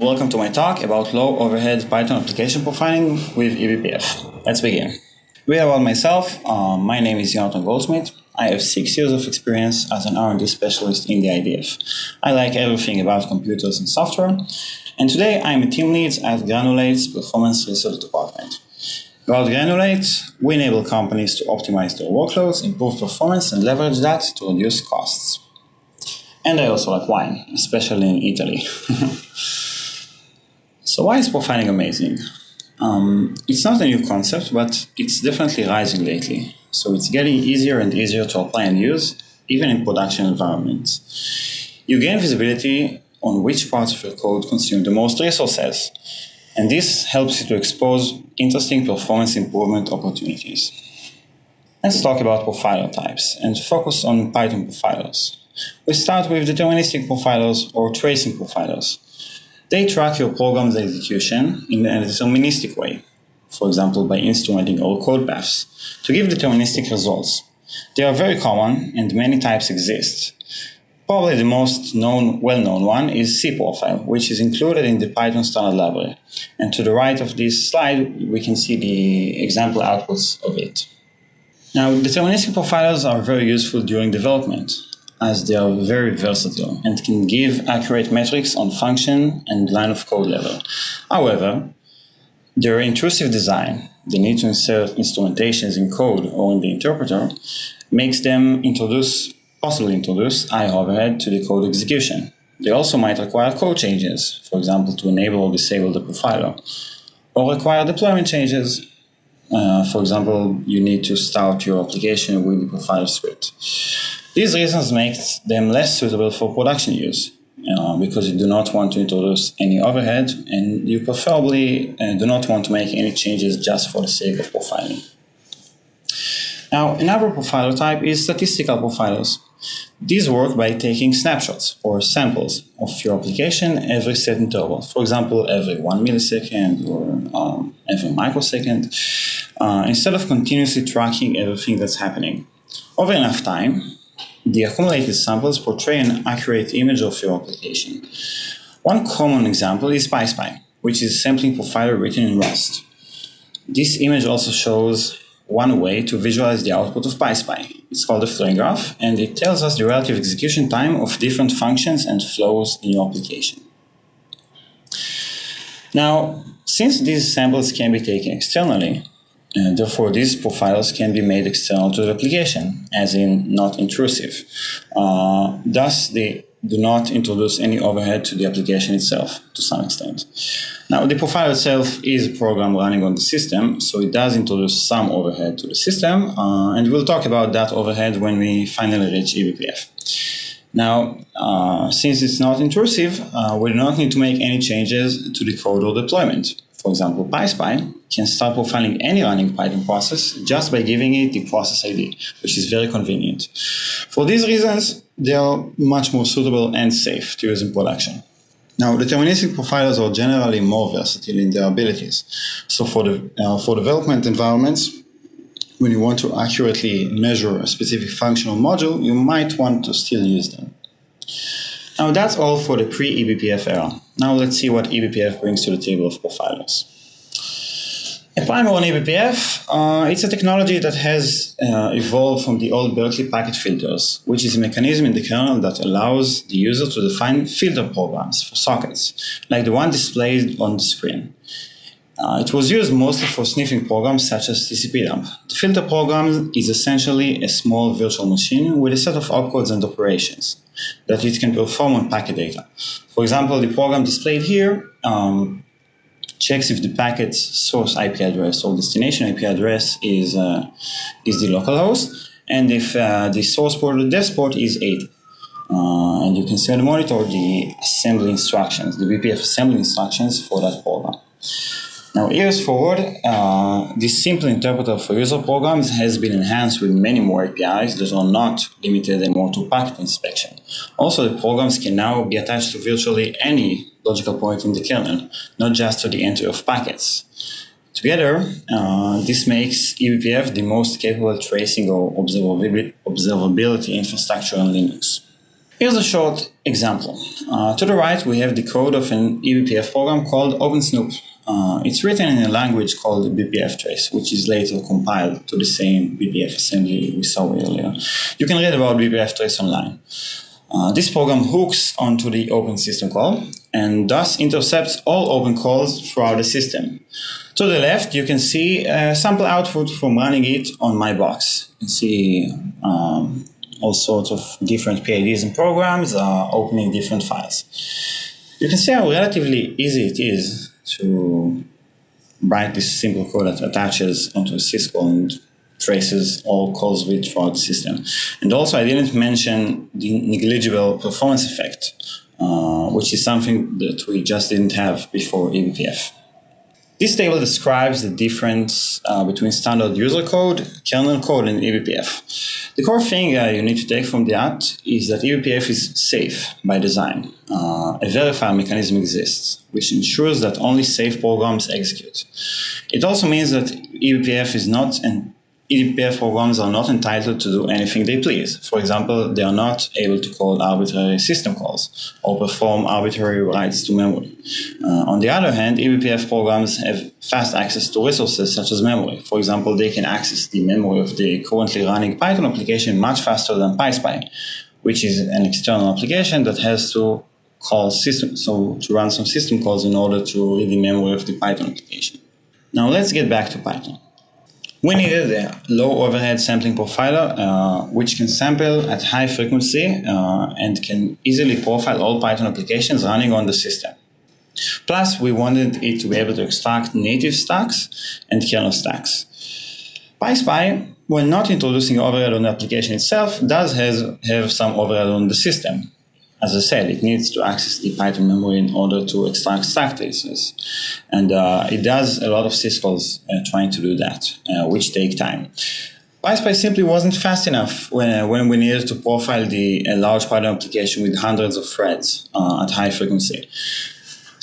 Welcome to my talk about low overhead Python application profiling with eBPF. Let's begin. A bit about myself. My name is Yonatan Goldschmidt. I have 6 years of experience as an R&D specialist in the IDF. I like everything about computers and software, and today I'm a team lead at Granulate's Performance Research Department. About Granulate, we enable companies to optimize their workloads, improve performance, and leverage that to reduce costs. And I also like wine, especially in Italy. So why is profiling amazing? It's not a new concept, but it's definitely rising lately. So it's getting easier and easier to apply and use, even in production environments. You gain visibility on which parts of your code consume the most resources, and this helps you to expose interesting performance improvement opportunities. Let's talk about profiler types and focus on Python profilers. We start with deterministic profilers or tracing profilers. They track your program's execution in a deterministic way, for example by instrumenting all code paths, to give deterministic results. They are very common and many types exist. Probably the most well-known one is CPython, which is included in the Python standard library. And to the right of this slide, we can see the example outputs of it. Now, deterministic profilers are very useful during development, as they are very versatile and can give accurate metrics on function and line of code level. However, their intrusive design, the need to insert instrumentations in code or in the interpreter, makes them possibly introduce high overhead to the code execution. They also might require code changes, for example, to enable or disable the profiler, or require deployment changes. For example, you need to start your application with the profiler script. These reasons make them less suitable for production use, because you do not want to introduce any overhead, and you preferably do not want to make any changes just for the sake of profiling. Now, another profiler type is statistical profilers. These work by taking snapshots or samples of your application every set interval, for example, every 1 millisecond or every microsecond, instead of continuously tracking everything that's happening. Over enough time, the accumulated samples portray an accurate image of your application. One common example is PyPerf, which is a sampling profiler written in Rust. This image also shows one way to visualize the output of PyPerf. It's called a flowing graph, and it tells us the relative execution time of different functions and flows in your application. Now, since these samples can be taken externally, therefore, these profilers can be made external to the application, as in not intrusive. Thus, they do not introduce any overhead to the application itself, to some extent. Now, the profiler itself is a program running on the system, so it does introduce some overhead to the system, and we'll talk about that overhead when we finally reach eBPF. Now, since it's not intrusive, we do not need to make any changes to the code or deployment. For example, PyPerf can start profiling any running Python process just by giving it the process ID, which is very convenient. For these reasons, they are much more suitable and safe to use in production. Now, deterministic profilers are generally more versatile in their abilities. So for development environments, when you want to accurately measure a specific functional module, you might want to still use them. Now that's all for the pre-eBPF era. Now let's see what eBPF brings to the table of profilers. A primer on eBPF, it's a technology that has evolved from the old Berkeley packet filters, which is a mechanism in the kernel that allows the user to define filter programs for sockets, like the one displayed on the screen. It was used mostly for sniffing programs such as TCP-dump. The filter program is essentially a small virtual machine with a set of opcodes and operations that it can perform on packet data. For example, the program displayed here checks if the packet's source IP address or destination IP address is the localhost, and if the source port or dev port is 80. And you can see on the monitor the assembly instructions, the BPF assembly instructions for that program. Now, years forward, this simple interpreter for user programs has been enhanced with many more APIs that are not limited anymore to packet inspection. Also, the programs can now be attached to virtually any logical point in the kernel, not just to the entry of packets. Together, this makes eBPF the most capable tracing or observability infrastructure on Linux. Here's a short example. To the right, we have the code of an eBPF program called OpenSnoop. It's written in a language called BPF trace, which is later compiled to the same BPF assembly we saw earlier. You can read about BPF trace online. This program hooks onto the open system call and thus intercepts all open calls throughout the system. To the left, you can see a sample output from running it on my box. You can see all sorts of different PIDs and programs opening different files. You can see how relatively easy it is to write this simple code that attaches onto a syscall and traces all calls with throughout the system. And also, I didn't mention the negligible performance effect, which is something that we just didn't have before eBPF. This table describes the difference between standard user code, kernel code, and eBPF. The core thing you need to take from that is that eBPF is safe by design. A verifier mechanism exists, which ensures that only safe programs execute. It also means that eBPF programs are not entitled to do anything they please. For example, they are not able to call arbitrary system calls or perform arbitrary writes to memory. On the other hand, eBPF programs have fast access to resources such as memory. For example, they can access the memory of the currently running Python application much faster than PySpy, which is an external application that has to call to run some system calls in order to read the memory of the Python application. Now let's get back to Python. We needed a low overhead sampling profiler, which can sample at high frequency and can easily profile all Python applications running on the system. Plus, we wanted it to be able to extract native stacks and kernel stacks. PySpy, when not introducing overhead on the application itself, does have some overhead on the system. As I said, it needs to access the Python memory in order to extract stack traces. And it does a lot of syscalls trying to do that, which take time. PySpy simply wasn't fast enough when we needed to profile a large Python application with hundreds of threads at high frequency.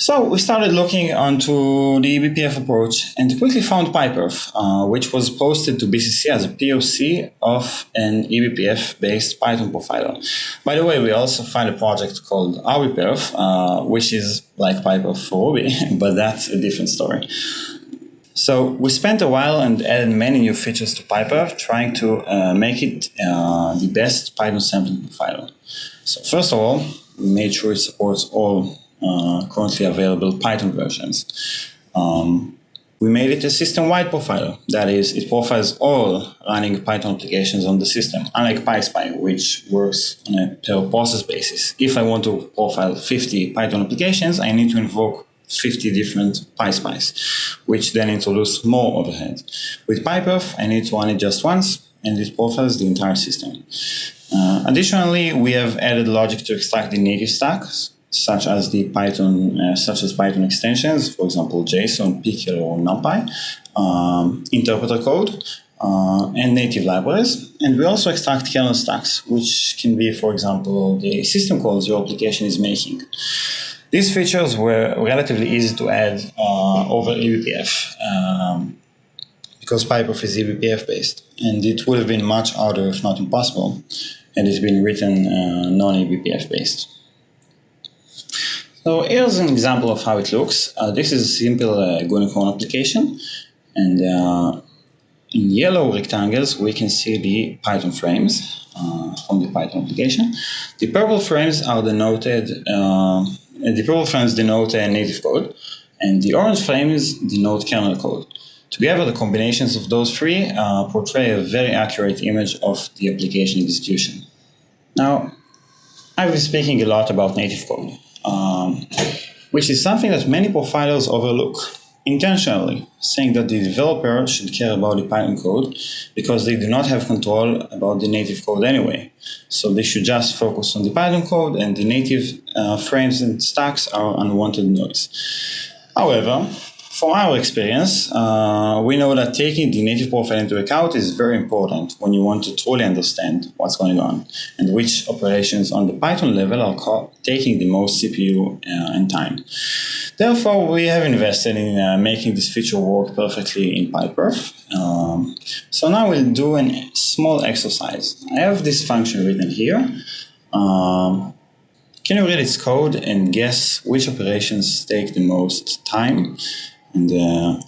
So we started looking onto the eBPF approach and quickly found PyPerf, which was posted to BCC as a POC of an eBPF-based Python profiler. By the way, we also found a project called RBPerf, which is like PyPerf for Ruby, but that's a different story. So we spent a while and added many new features to PyPerf, trying to make it the best Python sampling profiler. So first of all, we made sure it supports all currently available Python versions. We made it a system-wide profiler. That is, it profiles all running Python applications on the system, unlike PySpy, which works on a per-process basis. If I want to profile 50 Python applications, I need to invoke 50 different PySpys, which then introduce more overhead. With PyPerf, I need to run it just once, and it profiles the entire system. Additionally, we have added logic to extract the native stacks, such as Python extensions, for example, JSON, Pickle, or NumPy, interpreter code, and native libraries. And we also extract kernel stacks, which can be, for example, the system calls your application is making. These features were relatively easy to add over eBPF because PyPerf is eBPF-based, and it would have been much harder, if not impossible, had it been written non-eBPF-based. So here's an example of how it looks. This is a simple unicorn application, and in yellow rectangles we can see the Python frames from the Python application. The purple frames are denoted. The purple frames denote native code, and the orange frames denote kernel code. Together, the combinations of those three portray a very accurate image of the application execution. Now, I've been speaking a lot about native code, which is something that many profilers overlook intentionally, saying that the developer should care about the Python code because they do not have control about the native code anyway. So they should just focus on the Python code, and the native frames and stacks are unwanted noise. However, from our experience, we know that taking the native profile into account is very important when you want to truly understand what's going on and which operations on the Python level are taking the most CPU and time. Therefore, we have invested in making this feature work perfectly in PyPerf. So now we'll do a small exercise. I have this function written here, Can you read its code and guess which operations take the most time? And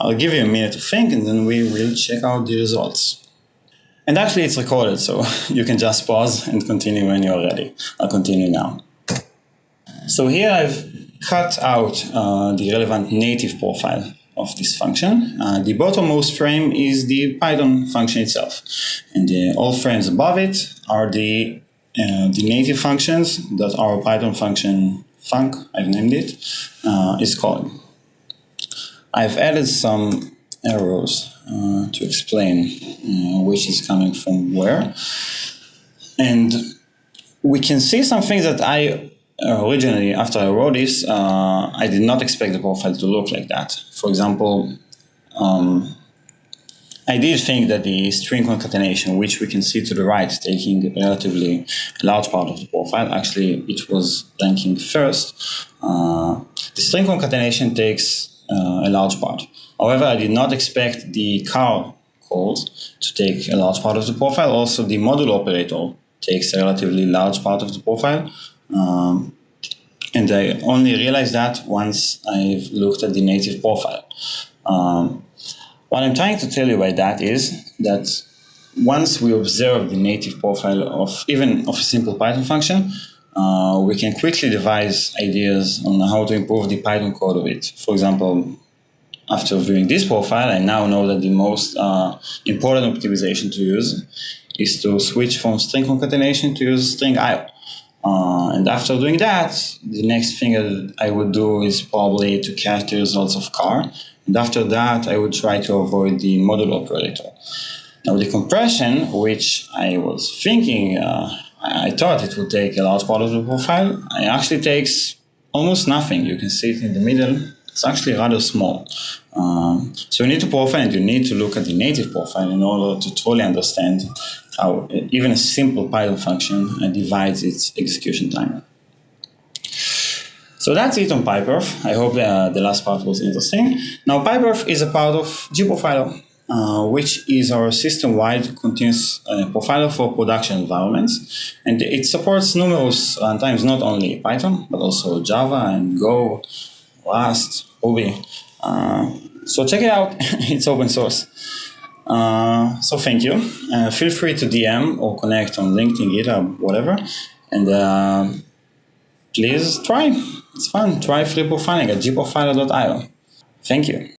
I'll give you a minute to think, and then we will check out the results. And actually it's recorded, so you can just pause and continue when you're ready. I'll continue now. So here I've cut out the relevant native profile of this function. The bottommost frame is the Python function itself, and all frames above it are the native functions that our Python function func, I've named it, is calling. I've added some arrows to explain which is coming from where, and we can see some things that I originally, after I wrote this, I did not expect the profile to look like that. For example, I did think that the string concatenation, which we can see to the right, taking a relatively large part of the profile, actually it was ranking first. The string concatenation takes a large part. However, I did not expect the car calls to take a large part of the profile. Also, the modulo operator takes a relatively large part of the profile. And I only realized that once I've looked at the native profile. What I'm trying to tell you by that is that once we observe the native profile of even of a simple Python function, we can quickly devise ideas on how to improve the Python code of it. For example, after viewing this profile, I now know that the most important optimization to use is to switch from string concatenation to use string IO. And after doing that, the next thing I would do is probably to cache the results of car. And after that, I would try to avoid the modulo operator. Now, the compression, which I was thinking, I thought it would take a large part of the profile, it actually takes almost nothing. You can see it in the middle. It's actually rather small. So you need to profile and you need to look at the native profile in order to truly understand how even a simple Python function divides its execution time. So that's it on PyPerf. I hope the last part was interesting. Now, PyPerf is a part of gProfiler, which is our system-wide continuous profiler for production environments. And it supports numerous runtimes, not only Python, but also Java and Go, Rust, Ruby. So check it out. It's open source. So thank you. Feel free to DM or connect on LinkedIn, GitHub, whatever. And please try. It's fun. Try free profiling at gprofiler.io. Thank you.